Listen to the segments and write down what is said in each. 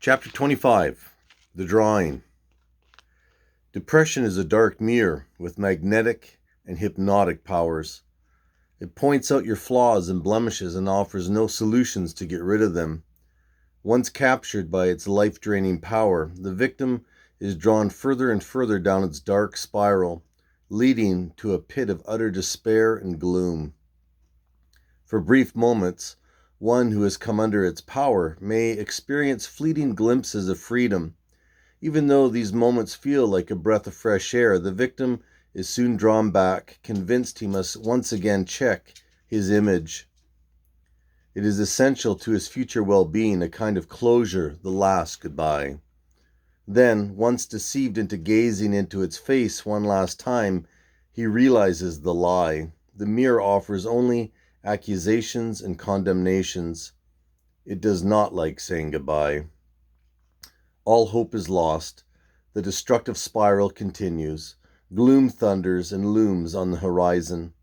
Chapter 25, The Drawing. Depression is a dark mirror with magnetic and hypnotic powers. It points out your flaws and blemishes and offers no solutions to get rid of them. Once captured by its life-draining power, the victim is drawn further and further down its dark spiral, leading to a pit of utter despair and gloom. For brief moments, one who has come under its power may experience fleeting glimpses of freedom. Even though these moments feel like a breath of fresh air, the victim is soon drawn back, convinced he must once again check his image. It is essential to his future well-being, a kind of closure, the last goodbye. Then, once deceived into gazing into its face one last time, he realizes the lie. The mirror offers only accusations and condemnations. It does not like saying goodbye. All hope is lost. The destructive spiral continues. Gloom thunders and looms on the horizon.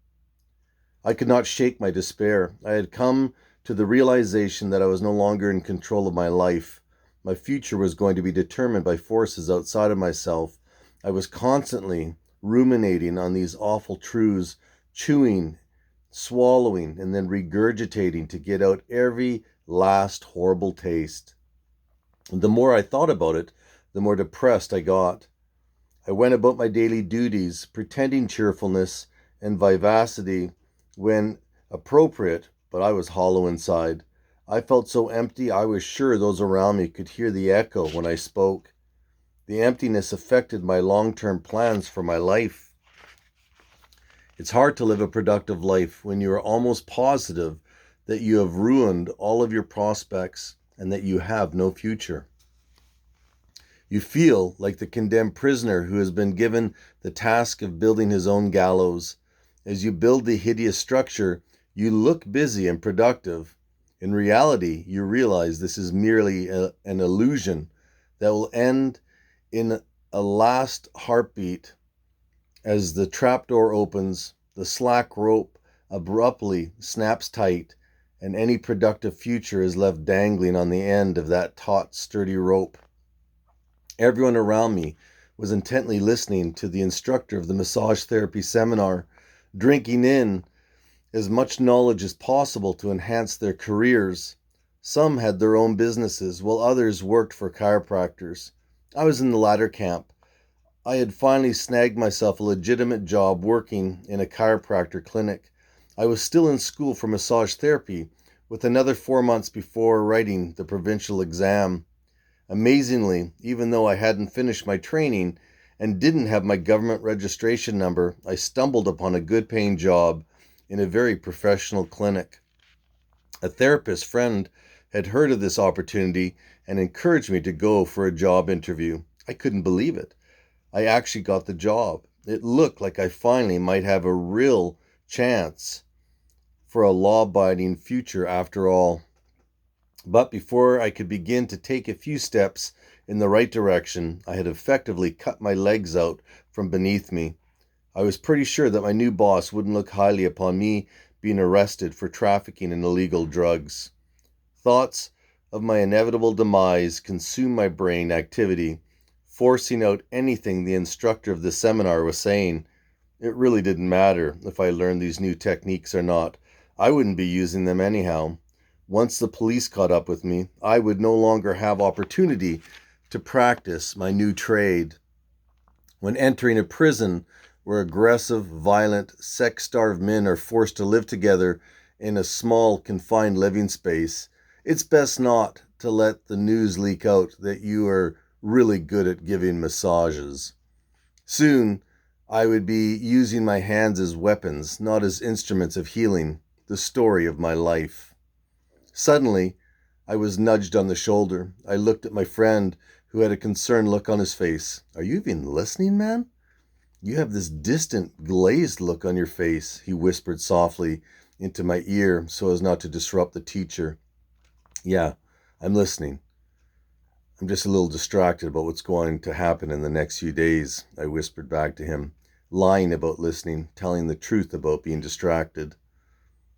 I could not shake my despair. I had come to the realization that I was no longer in control of my life. My future was going to be determined by forces outside of myself. I was constantly ruminating on these awful truths, chewing, swallowing, and then regurgitating to get out every last horrible taste. The more I thought about it, the more depressed I got. I went about my daily duties, pretending cheerfulness and vivacity when appropriate, but I was hollow inside. I felt so empty, I was sure those around me could hear the echo when I spoke. The emptiness affected my long-term plans for my life. It's hard to live a productive life when you are almost positive that you have ruined all of your prospects and that you have no future. You feel like the condemned prisoner who has been given the task of building his own gallows. As you build the hideous structure, you look busy and productive. In reality, you realize this is merely an illusion that will end in a last heartbeat as the trapdoor opens, the slack rope abruptly snaps tight, and any productive future is left dangling on the end of that taut, sturdy rope. Everyone around me was intently listening to the instructor of the massage therapy seminar, drinking in as much knowledge as possible to enhance their careers. Some had their own businesses, while others worked for chiropractors. I was in the latter camp. I had finally snagged myself a legitimate job working in a chiropractor clinic. I was still in school for massage therapy, with another 4 months before writing the provincial exam. Amazingly, even though I hadn't finished my training and didn't have my government registration number, I stumbled upon a good-paying job in a very professional clinic. A therapist friend had heard of this opportunity and encouraged me to go for a job interview. I couldn't believe it. I actually got the job. It looked like I finally might have a real chance for a law-abiding future after all. But before I could begin to take a few steps in the right direction, I had effectively cut my legs out from beneath me. I was pretty sure that my new boss wouldn't look highly upon me being arrested for trafficking in illegal drugs. Thoughts of my inevitable demise consumed my brain activity, forcing out anything the instructor of the seminar was saying. It really didn't matter if I learned these new techniques or not. I wouldn't be using them anyhow. Once the police caught up with me, I would no longer have opportunity to practice my new trade. When entering a prison where aggressive, violent, sex-starved men are forced to live together in a small, confined living space, it's best not to let the news leak out that you are really good at giving massages. Soon, I would be using my hands as weapons, not as instruments of healing, the story of my life. Suddenly, I was nudged on the shoulder. I looked at my friend, who had a concerned look on his face. "Are you even listening, man? You have this distant, glazed look on your face," he whispered softly into my ear so as not to disrupt the teacher. "Yeah, I'm listening. I'm just a little distracted about what's going to happen in the next few days," I whispered back to him, lying about listening, telling the truth about being distracted.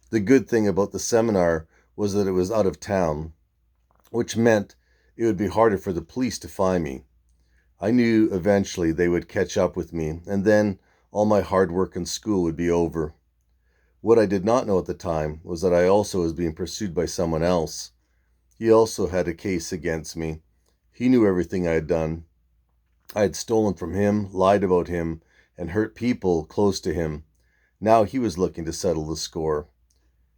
The good thing about the seminar was that it was out of town, which meant it would be harder for the police to find me. I knew eventually they would catch up with me, and then all my hard work in school would be over. What I did not know at the time was that I also was being pursued by someone else. He also had a case against me. He knew everything I had done. I had stolen from him, lied about him, and hurt people close to him. Now he was looking to settle the score.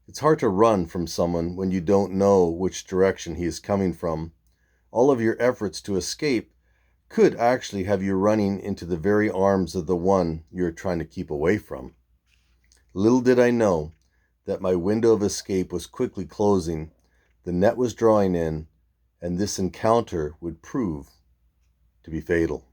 It's hard to run from someone when you don't know which direction he is coming from. All of your efforts to escape could actually have you running into the very arms of the one you are trying to keep away from. Little did I know that my window of escape was quickly closing, the net was drawing in, and this encounter would prove to be fatal.